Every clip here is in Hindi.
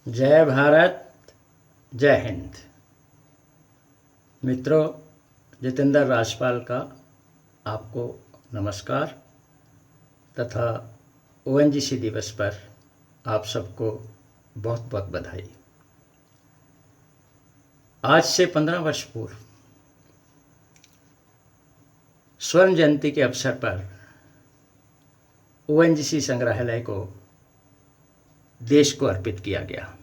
जय भारत, जय हिंद। मित्रों, जितेंद्र राजपाल का आपको नमस्कार तथा ओएनजीसी दिवस पर आप सबको बहुत बहुत बधाई। आज से 15 वर्ष पूर्व स्वर्ण जयंती के अवसर पर ओएनजीसी संग्रहालय को देश को अर्पित किया गया।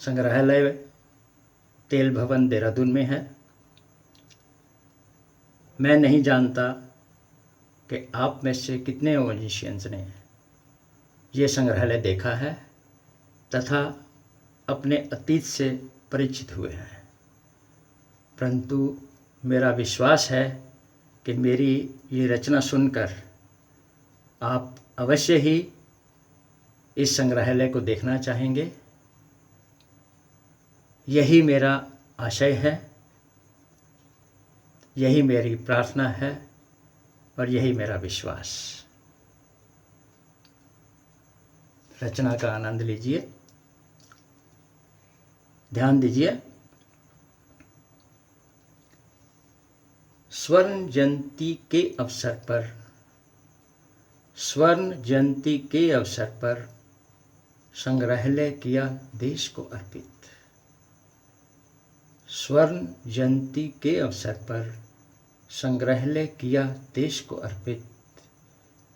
संग्रहालय तेल भवन देहरादून में है। मैं नहीं जानता कि आप में से कितने ओएनजीसियंस ने ये संग्रहालय देखा है तथा अपने अतीत से परिचित हुए हैं, परंतु मेरा विश्वास है कि मेरी ये रचना सुनकर आप अवश्य ही इस संग्रहालय को देखना चाहेंगे। यही मेरा आशय है, यही मेरी प्रार्थना है और यही मेरा विश्वास। रचना का आनंद लीजिए, ध्यान दीजिए। स्वर्ण जयंती के अवसर पर, स्वर्ण जयंती के अवसर पर संग्रहालय किया देश को अर्पित। स्वर्ण जयंती के अवसर पर संग्रहालय किया देश को अर्पित।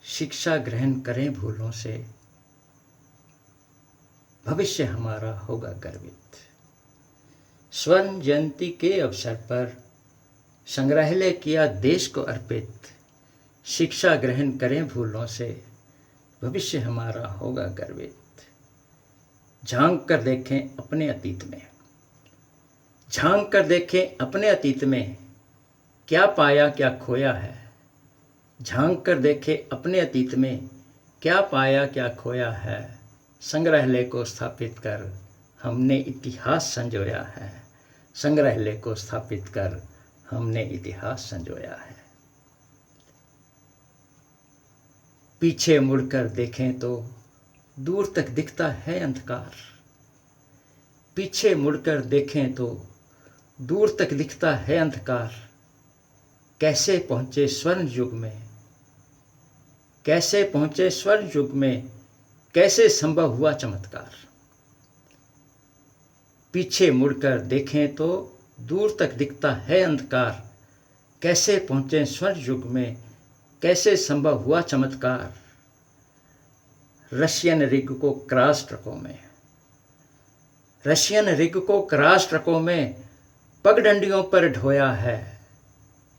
शिक्षा ग्रहण करें भूलों से, भविष्य हमारा होगा गर्वित। स्वर्ण जयंती के अवसर पर संग्रहालय किया देश को अर्पित। शिक्षा ग्रहण करें भूलों से, भविष्य हमारा होगा गर्वित। झांक कर देखें अपने अतीत में, झांक कर देखें अपने अतीत में, क्या पाया क्या खोया है। झांक कर देखें अपने अतीत में, क्या पाया क्या खोया है। संग्रहालय को स्थापित कर हमने इतिहास संजोया है। संग्रहालय को स्थापित कर हमने इतिहास संजोया है। पीछे मुड़कर देखें तो दूर तक दिखता है अंधकार। पीछे मुड़कर देखें तो दूर तक दिखता है अंधकार। कैसे पहुँचे स्वर्ण युग में, कैसे पहुँचे स्वर्ण युग में, कैसे संभव हुआ चमत्कार। पीछे मुड़कर देखें तो दूर तक दिखता है अंधकार। कैसे पहुँचे स्वर्ण युग में, कैसे संभव हुआ चमत्कार। रशियन रिग को क्रॉस ट्रकों में, रशियन रिग को क्रॉस ट्रकों में पगडंडियों पर ढोया है।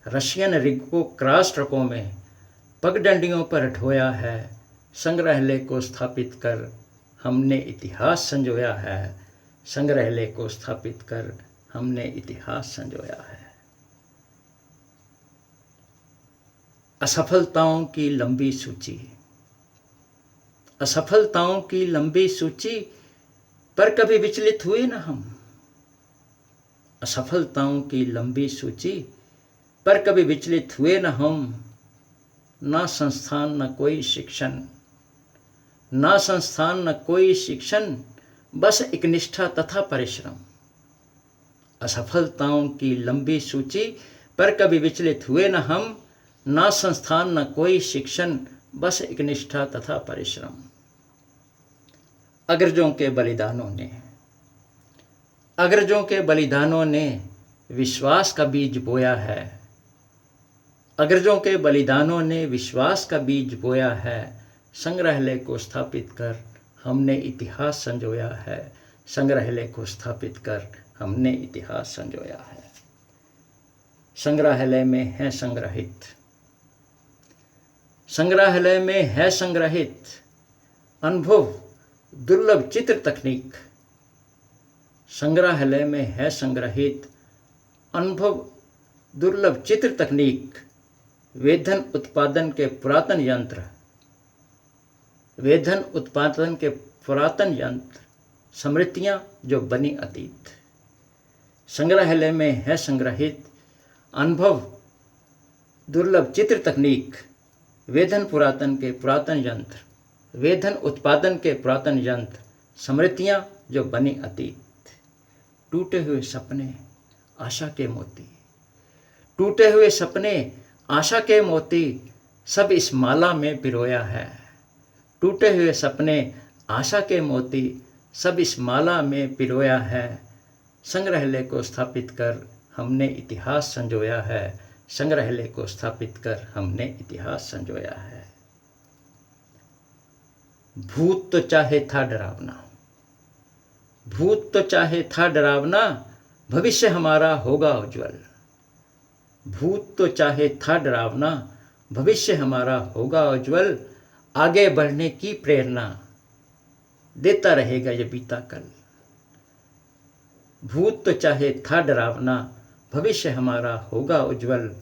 रशियन रिग को क्रॉस ट्रकों में पगडंडियों पर ढोया है। संग्रहालय को स्थापित कर हमने इतिहास संजोया है। संग्रहालय को स्थापित कर हमने इतिहास संजोया है। असफलताओं की लंबी सूची, असफलताओं की लंबी सूची, पर कभी विचलित हुए न हम। असफलताओं की लंबी सूची, पर कभी विचलित हुए न हम। ना संस्थान न कोई शिक्षण, ना संस्थान न कोई शिक्षण, बस एक निष्ठा तथा परिश्रम। असफलताओं की लंबी सूची, पर कभी विचलित हुए न हम। ना संस्थान न कोई शिक्षण, बस एक निष्ठा तथा परिश्रम। अग्रजों के बलिदानों ने, अग्रजों के बलिदानों ने विश्वास का बीज बोया है। अग्रजों के बलिदानों ने विश्वास का बीज बोया है। संग्रहालय को स्थापित कर हमने इतिहास संजोया है। संग्रहालय को स्थापित कर हमने इतिहास संजोया है। संग्रहालय में है संग्रहित, संग्रहालय में है संग्रहित अनुभव दुर्लभ चित्र तकनीक। संग्रहालय में है संग्रहित अनुभव दुर्लभ चित्र तकनीक। वेधन उत्पादन के पुरातन यंत्र, वेधन उत्पादन के पुरातन यंत्र, स्मृतियाँ जो बनी अतीत। संग्रहालय में है संग्रहित अनुभव दुर्लभ चित्र तकनीक। वेधन पुरातन के पुरातन यंत्र, वेधन उत्पादन के पुरातन यंत्र, स्मृतियाँ जो बनी अतीत, टूटे हुए सपने आशा के मोती, टूटे हुए सपने आशा के मोती सब इस माला में पिरोया है। टूटे हुए सपने आशा के मोती सब इस माला में पिरोया है। संग्रहालय को स्थापित कर हमने इतिहास संजोया है। संग्रहालय को स्थापित कर हमने इतिहास संजोया है। भूत तो चाहे था डरावना, भूत तो चाहे था डरावना, भविष्य हमारा होगा उज्जवल। भूत तो चाहे था डरावना, भविष्य हमारा होगा उज्जवल। आगे बढ़ने की प्रेरणा देता रहेगा ये बीता कल। भूत तो चाहे था डरावना, भविष्य हमारा होगा उज्जवल।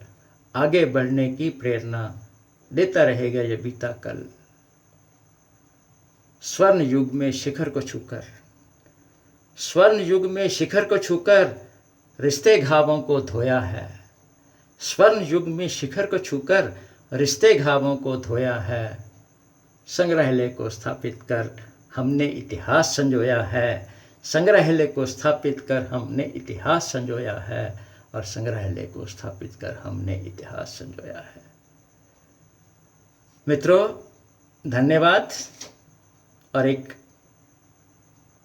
आगे बढ़ने की प्रेरणा देता रहेगा ये बीता कल। स्वर्ण युग में शिखर को छूकर, स्वर्ण युग में शिखर को छूकर रिश्ते घावों को धोया है। स्वर्ण युग में शिखर को छूकर रिश्ते घावों को धोया है। संग्रहालय को स्थापित कर हमने इतिहास संजोया है। संग्रहालय को स्थापित कर हमने इतिहास संजोया है। और संग्रहालय को स्थापित कर हमने इतिहास संजोया है। मित्रों, धन्यवाद। और एक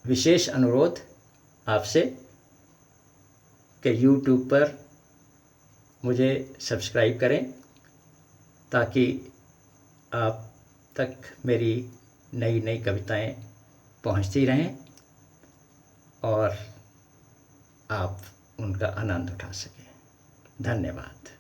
विशेष अनुरोध आपसे कि YouTube पर मुझे सब्सक्राइब करें ताकि आप तक मेरी नई नई कविताएं पहुंचती रहें और आप उनका आनंद उठा सकें। धन्यवाद।